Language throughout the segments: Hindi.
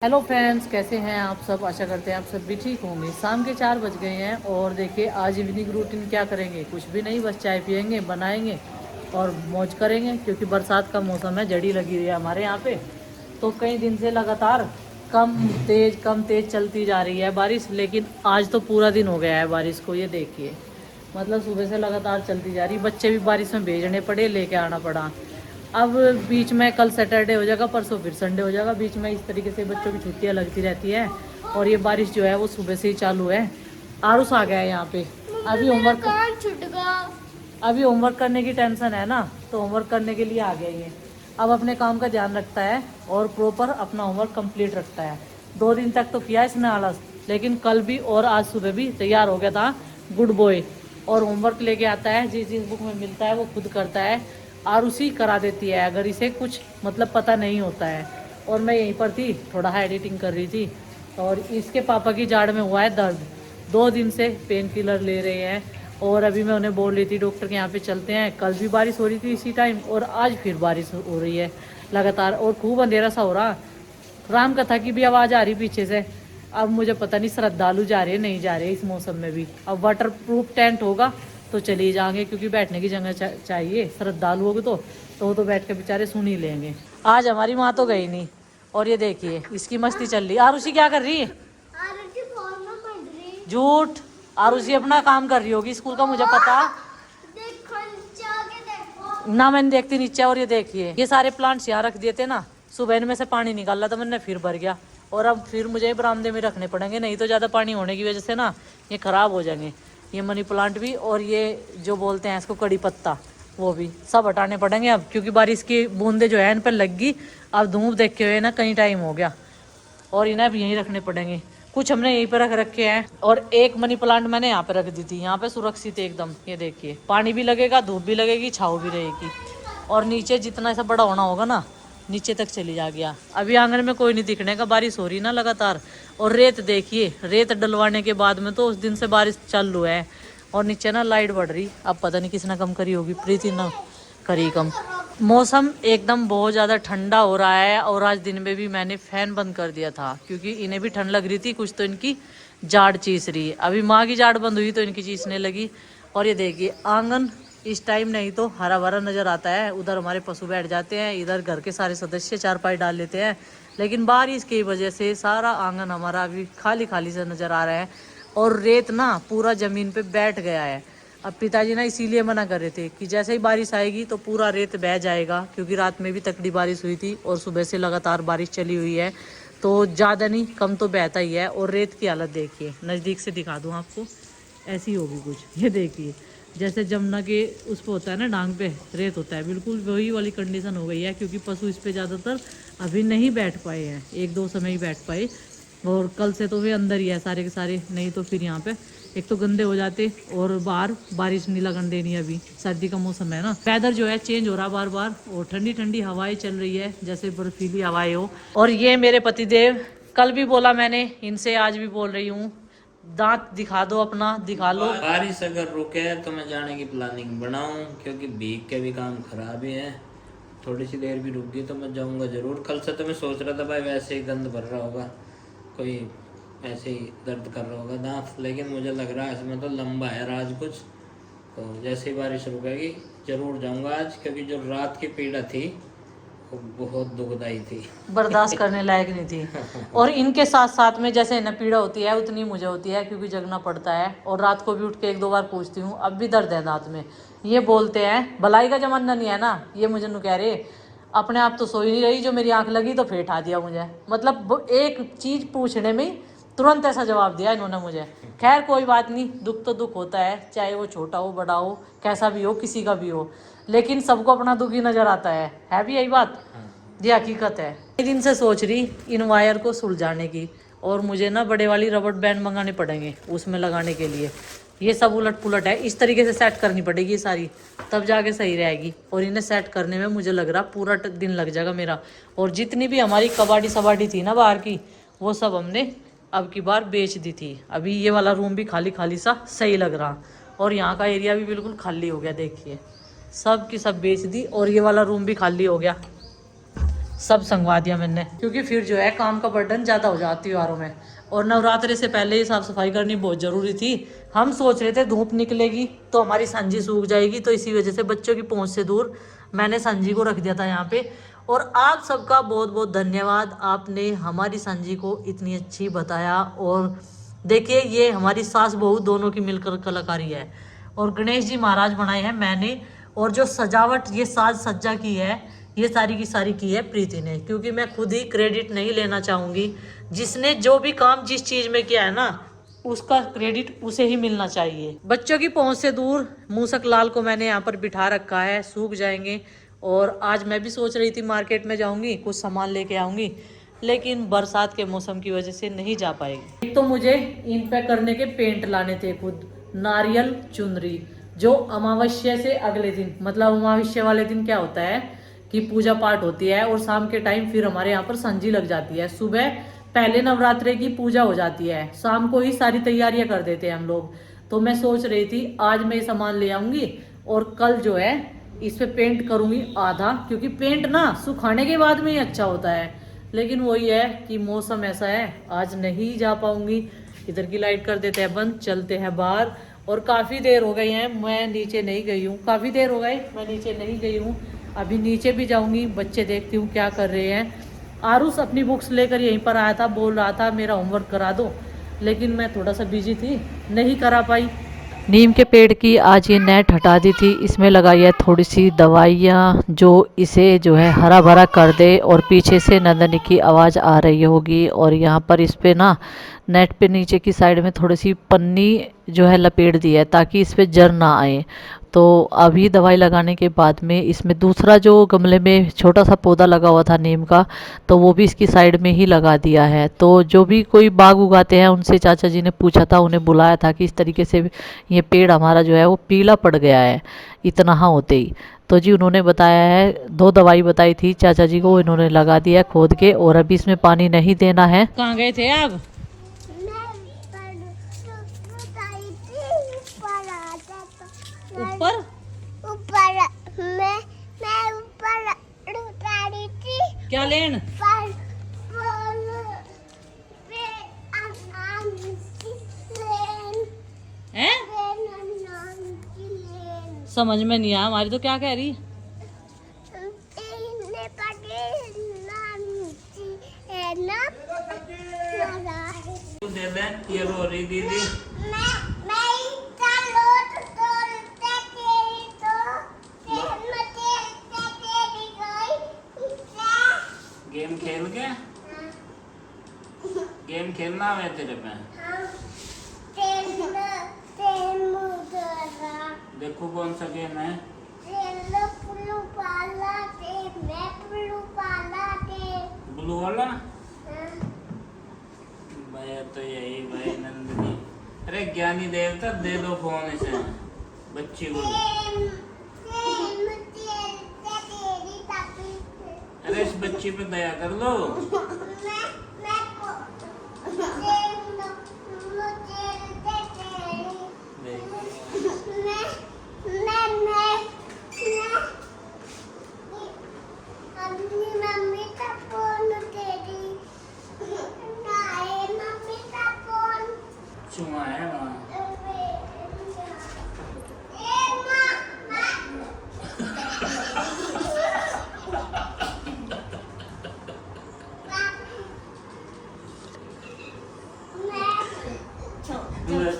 हेलो फ्रेंड्स, कैसे हैं आप सब। आशा करते हैं आप सब भी ठीक होंगे। शाम के 4 बज गए हैं और देखिए आज इवनिंग रूटीन क्या करेंगे, कुछ भी नहीं, बस चाय पियेंगे, बनाएंगे और मौज करेंगे क्योंकि बरसात का मौसम है। जड़ी लगी हुई है हमारे यहाँ पे, तो कई दिन से लगातार कम तेज चलती जा रही है बारिश, लेकिन आज तो पूरा दिन हो गया है बारिश को। ये देखिए, मतलब सुबह से लगातार चलती जा रही। बच्चे भी बारिश में भेजने पड़े, लेके आना पड़ा। अब बीच में कल सैटरडे हो जाएगा, परसों फिर संडे हो जाएगा। बीच में इस तरीके से बच्चों की छुट्टियां लगती रहती है और ये बारिश जो है वो सुबह से ही चालू है। आरुष आ गया है यहाँ पे। अभी होमवर्क अभी होमवर्क करने की टेंशन है ना, तो होमवर्क करने के लिए आ गया ये। अब अपने काम का ध्यान रखता है और प्रॉपर अपना होमवर्क कंप्लीट रखता है। 2 दिन तक तो किया इसने आलस, लेकिन कल भी और आज सुबह भी तैयार हो गया था, गुड बॉय। और होमवर्क लेके आता है, जिस जिस बुक में मिलता है वो खुद करता है और उसी करा देती है अगर इसे कुछ मतलब पता नहीं होता है। और मैं यहीं पर थी, थोड़ा एडिटिंग कर रही थी और इसके पापा की जाड़ में हुआ है दर्द। 2 दिन से पेन किलर ले रहे हैं और अभी मैं उन्हें बोल रही थी डॉक्टर के यहाँ पे चलते हैं। कल भी बारिश हो रही थी इसी टाइम और आज फिर बारिश हो रही है लगातार और खूब अंधेरा सा हो रहा। राम कथा की भी आवाज़ आ रही पीछे से। अब मुझे पता नहीं श्रद्धालु जा रहे नहीं जा रहे इस मौसम में भी। अब वाटर प्रूफ टेंट होगा तो चले जाएंगे क्योंकि बैठने की जगह चाहिए। श्रद्धालु होगे तो वो तो बैठ के बेचारे सुन ही लेंगे। आज हमारी माँ तो गई नहीं और ये देखिए इसकी मस्ती चल रही। आरुषि क्या कर रही है? झूठ। आरुषि अपना काम कर रही होगी स्कूल का, मुझे पता ना, मैंने देखती नीचे। और ये देखिए ये सारे प्लांट्स यहाँ रख दिए थे ना, सुबह इनमें से पानी निकाला तो मैंने फिर भर गया और अब फिर मुझे बरामदे में रखने पड़ेंगे, नहीं तो ज़्यादा पानी होने की वजह से ना ये ख़राब हो जाएंगे। ये मनी प्लांट भी और ये जो बोलते हैं इसको कड़ी पत्ता, वो भी सब हटाने पड़ेंगे अब, क्योंकि बारिश की बूंदे जो है इन पर लग गई। अब धूप देखे हुए ना कहीं टाइम हो गया और इन्हें भी यहीं रखने पड़ेंगे। कुछ हमने यहीं पर रख रखे हैं और एक मनी प्लांट मैंने यहाँ पे रख दी थी, यहाँ पे सुरक्षित एकदम। ये देखिए पानी भी लगेगा, धूप भी लगेगी, छाँव भी रहेगी। और नीचे जितना ऐसा बड़ा होना होगा ना नीचे तक चली जा गया। अभी आंगन में कोई नहीं दिखने का, बारिश हो रही ना लगातार। और रेत देखिए, रेत डलवाने के बाद में तो उस दिन से बारिश चालू है। और नीचे ना लाइट बढ़ रही, अब पता नहीं किसने कम करी होगी, प्रीति ना करी कम। मौसम एकदम बहुत ज़्यादा ठंडा हो रहा है और आज दिन में भी मैंने फ़ैन बंद कर दिया था क्योंकि इन्हें भी ठंड लग रही थी। कुछ तो इनकी जाड़ चीस रही है, अभी माँ की जाड़ बंद हुई तो इनकी चीसने लगी। और ये देखिए आंगन इस टाइम नहीं तो हरा भरा नज़र आता है। उधर हमारे पशु बैठ जाते हैं, इधर घर के सारे सदस्य चारपाई डाल लेते हैं, लेकिन बारिश की वजह से सारा आंगन हमारा अभी खाली खाली सा नज़र आ रहा है और रेत ना पूरा ज़मीन पे बैठ गया है। अब पिताजी ना इसीलिए मना कर रहे थे कि जैसे ही बारिश आएगी तो पूरा रेत बह जाएगा, क्योंकि रात में भी तकड़ी बारिश हुई थी और सुबह से लगातार बारिश चली हुई है, तो ज़्यादा नहीं कम तो बहता ही है। और रेत की हालत देखिए, नज़दीक से दिखा दूँ आपको, ऐसी होगी कुछ। ये देखिए जैसे जमुना के उस पर होता है ना, डांग पे रेत होता है, बिल्कुल वही वाली कंडीशन हो गई है। क्योंकि पशु इस पे ज़्यादातर अभी नहीं बैठ पाए हैं, 1-2 समय ही बैठ पाए और कल से तो वे अंदर ही है सारे के सारे। नहीं तो फिर यहाँ पे एक तो गंदे हो जाते और बाहर बारिश नहीं लगन देनी। अभी सर्दी का मौसम है ना, वेदर जो है चेंज हो रहा बार बार और ठंडी ठंडी हवाएं चल रही है जैसे बर्फीली हवाएं हो। और ये मेरे पतिदेव, कल भी बोला मैंने इनसे, आज भी बोल रही हूँ, दांत दिखा दो अपना, दिखा लो। बारिश अगर रुके तो मैं जाने की प्लानिंग बनाऊं, क्योंकि भीग के भी काम खराब ही है। थोड़ी सी देर भी रुक गई तो मैं जाऊंगा जरूर। कल से तो मैं सोच रहा था भाई वैसे ही गंद भर रहा होगा, कोई ऐसे ही दर्द कर रहा होगा दांत, लेकिन मुझे लग रहा है इसमें तो लंबा है राज कुछ। तो जैसे ही बारिश रुकेगी जरूर जाऊंगा आज, क्योंकि जो रात की पीड़ा थी वो बहुत दुखदाई थी, बर्दाश्त करने लायक नहीं थी। और इनके साथ साथ में जैसे न पीड़ा होती है उतनी मुझे होती है, क्योंकि जगना पड़ता है और रात को भी उठ के 1-2 बार पूछती हूँ, अब भी दर्द है दांत में। ये बोलते हैं भलाई का जमाना नहीं है ना, ये मुझे नु कह रहे अपने आप तो सो ही नहीं रही, जो मेरी आंख लगी तो फिर उठा दिया मुझे। मतलब एक चीज़ पूछने में तुरंत ऐसा जवाब दिया इन्होंने मुझे। खैर कोई बात नहीं, दुख तो दुख होता है, चाहे वो छोटा हो बड़ा हो कैसा भी हो, किसी का भी हो, लेकिन सबको अपना दुख ही नज़र आता है भी यही बात। ये हकीकत है। कई दिन से सोच रही इन वायर को सुलझाने की, और मुझे ना बड़े वाली रबड़ बैंड मंगाने पड़ेंगे उसमें लगाने के लिए। ये सब उलट पुलट है, इस तरीके से सेट करनी पड़ेगी सारी, तब जाके सही रहेगी। और इन्हें सेट करने में मुझे लग रहा पूरा दिन लग जाएगा मेरा। और जितनी भी हमारी कबाड़ी सबाड़ी थी ना बाहर की, वो सब हमने अब की बार बेच दी थी। अभी ये वाला रूम भी खाली खाली सा सही लग रहा और यहाँ का एरिया भी बिल्कुल खाली हो गया। देखिए सब की सब बेच दी और ये वाला रूम भी खाली हो गया। सब संगवा दिया मैंने, क्योंकि फिर जो है काम का बर्डन ज़्यादा हो जाता है त्योहारों में। और नवरात्रि से पहले ही साफ़ सफाई करनी बहुत ज़रूरी थी। हम सोच रहे थे धूप निकलेगी तो हमारी सांझी सूख जाएगी, तो इसी वजह से बच्चों की पहुँच से दूर मैंने सांझी को रख दिया था यहाँ पे। और आप सबका बहुत बहुत धन्यवाद, आपने हमारी सांझी को इतनी अच्छी बताया। और देखिए ये हमारी सास बहू दोनों की मिलकर कलाकारी है। और गणेश जी महाराज बनाए हैं मैंने, और जो सजावट ये साज सज्जा की है ये सारी की सारी की है प्रीति ने, क्योंकि मैं खुद ही क्रेडिट नहीं लेना चाहूँगी। जिसने जो भी काम जिस चीज़ में किया है ना, उसका क्रेडिट उसे ही मिलना चाहिए। बच्चों की पहुंच से दूर मूसक लाल को मैंने यहाँ पर बिठा रखा है, सूख जाएंगे। और आज मैं भी सोच रही थी मार्केट में जाऊंगी, कुछ सामान लेके आऊंगी, लेकिन बरसात के मौसम की वजह से नहीं जा पाएगी। एक तो मुझे इन पे करने के पेंट लाने थे खुद, नारियल चुनरी, जो अमावस्या से अगले दिन, मतलब अमावस्या वाले दिन क्या होता है कि पूजा पाठ होती है और शाम के टाइम फिर हमारे यहाँ पर सांझी लग जाती है। सुबह पहले नवरात्रे की पूजा हो जाती है, शाम को ही सारी तैयारियां कर देते हैं हम लोग। तो मैं सोच रही थी आज मैं ये सामान ले आऊंगी और कल जो है इस पे पेंट करूंगी आधा, क्योंकि पेंट ना सुखाने के बाद में ही अच्छा होता है। लेकिन वही है कि मौसम ऐसा है, आज नहीं जा पाऊंगी। इधर की लाइट कर देते हैं बंद, चलते हैं बाहर। और काफ़ी देर हो गई है मैं नीचे नहीं गई हूँ, काफ़ी देर हो गई मैं नीचे नहीं गई हूँ। अभी नीचे भी जाऊंगी, बच्चे देखती हूँ क्या कर रहे हैं। आरुष अपनी बुक्स लेकर यहीं पर आया था, बोल रहा था मेरा होमवर्क करा दो, लेकिन मैं थोड़ा सा बिजी थी, नहीं करा पाई। नीम के पेड़ की आज ये नेट हटा दी थी, इसमें लगाई है थोड़ी सी दवाइयाँ जो इसे जो है हरा भरा कर दे। और पीछे से नंदनी की आवाज़ आ रही होगी। और यहाँ पर इस पे ना नेट पे नीचे की साइड में थोड़ी सी पन्नी जो है लपेट दी है ताकि इस पे जर ना आए। तो अभी दवाई लगाने के बाद में इसमें दूसरा जो गमले में छोटा सा पौधा लगा हुआ था नीम का, तो वो भी इसकी साइड में ही लगा दिया है। तो जो भी कोई बाग उगाते हैं उनसे चाचा जी ने पूछा था, उन्हें बुलाया था कि इस तरीके से ये पेड़ हमारा जो है वो पीला पड़ गया है इतना हाँ होते ही। तो जी उन्होंने बताया है, 2 दवाई बताई थी चाचा जी को, इन्होंने लगा दिया खोद के। और अभी इसमें पानी नहीं देना है। कहाँ गए थे आप? ऊपर मैं ऊपर उतारी थी। क्या लेन? हैं? समझ में नहीं आया हमारी, तो क्या कह रही? दे दे ये रो रही दीदी। गेम खेल के गेम खेलना है तेरे पे। देखो कौन सा गेम है। ब्लू वाला भाई, तो यही भाई नंदनी। अरे ज्ञानी देवता दे दो फोन इसे बच्ची को। अरे इस बच्ची पे दया कर लो। चुमा है वहाँ।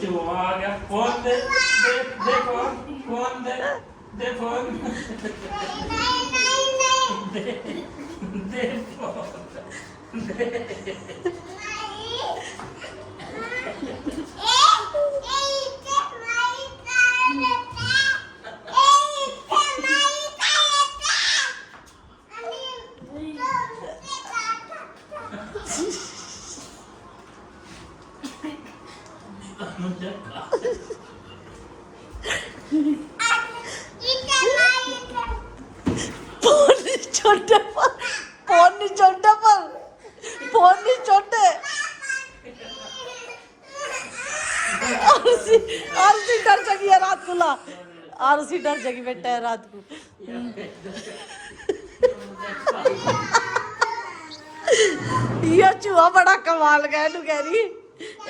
चुमा आ गया। फोन दे दे दे फोन दे दे फोन दे दे फोन दे। आरसी डर जगी है रात को। ला आरसी डर जगी बेटा है रात को। ये चूहा बड़ा कमाल का है, तू कह रही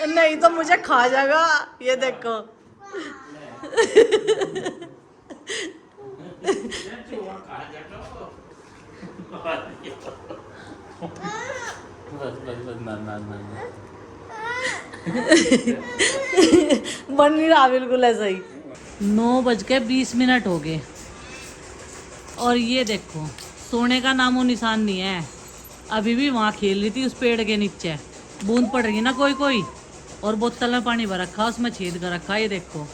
नहीं तो मुझे खा जाएगा। ये देखो बन नहीं रहा बिल्कुल ऐसा ही। 9:20 हो गए और ये देखो सोने का नामो निशान नहीं है। अभी भी वहाँ खेल रही थी उस पेड़ के नीचे, बूंद पड़ रही ना कोई कोई, और बोतल में पानी भर रखा, उसमें छेद कर रखा। ये देखो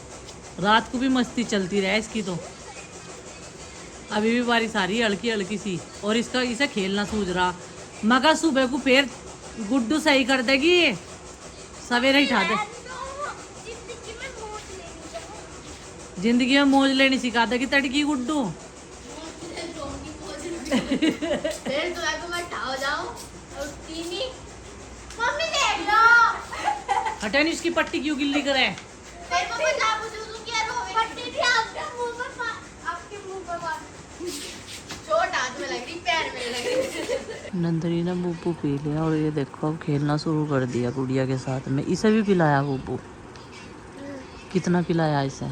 रात को भी मस्ती चलती रहे इसकी तो। अभी भी बारिश आ रही है हल्की हल्की सी, और इसका इसे खेलना सूझ रहा। मगर सुबह को फिर गुड्डू सही कर देगी, सवेरे ही उठा दे। जिंदगी में मौज लेनी सिखा देगी तड़की गुड्डू। हटे नहीं, इसकी पट्टी क्यों गिल्ली करे? नंदनी ने बूबू पी लिया और ये देखो अब खेलना शुरू कर दिया गुड़िया के साथ में। इसे भी पिलाया बूबू। कितना पिलाया इसे?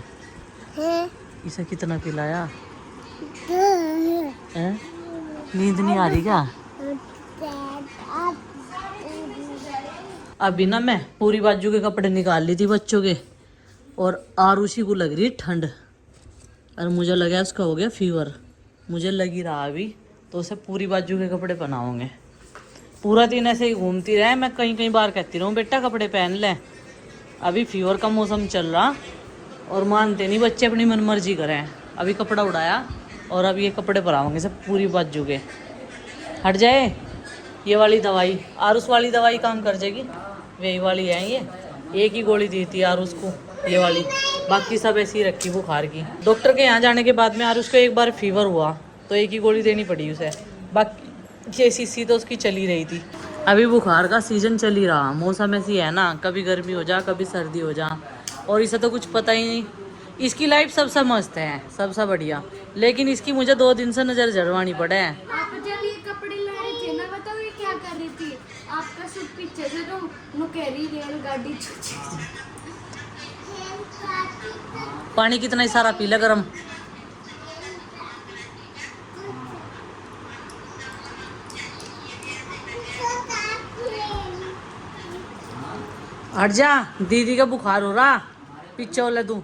इसे कितना पिलाया? नींद नहीं आ रही क्या? अभी ना मैं पूरी बाजू के कपड़े निकाल ली थी बच्चों के, और आरुषि को लग रही ठंड, और मुझे लगा उसका हो गया फीवर। मुझे लगी रहा अभी, तो उसे पूरी बाजू के कपड़े पहनाऊंगे। पूरा दिन ऐसे ही घूमती रहे। मैं कहीं कहीं बार कहती रहूँ बेटा कपड़े पहन ले, अभी फीवर का मौसम चल रहा, और मानते नहीं बच्चे, अपनी मनमर्जी करें। अभी कपड़ा उड़ाया और अब ये कपड़े पहनाऊंगे सब पूरी बाजू के। हट जाए ये वाली दवाई, आरुष वाली दवाई काम कर जाएगी। वही वाली है ये, एक ही गोली दी थी आरुष को, ये वाली, बाकी सब ऐसी ही रखी बुखार की। डॉक्टर के यहाँ जाने के बाद में आरुष को एक बार फीवर हुआ तो एक ही गोली देनी पड़ी उसे, बाकी ये शीशी तो उसकी चली रही थी। अभी बुखार का सीजन चल ही रहा, मौसम ऐसी है ना, कभी गर्मी हो जा कभी सर्दी हो जा, और इसे तो कुछ पता ही नहीं। इसकी लाइफ सबसे मस्त है, सबसे बढ़िया, लेकिन इसकी मुझे 2 दिन से नजर जड़वानी पड़े है। आप जब ये कपड़े ला रहे थे ना, बताओ ये क्या कर रही थी? आपका सूट पीछे से तो नुकेरी रेलगाड़ी। पानी कितना ही सारा पी ले गरम। हट जा, दीदी का बुखार हो रहा, पीछे वाले तू।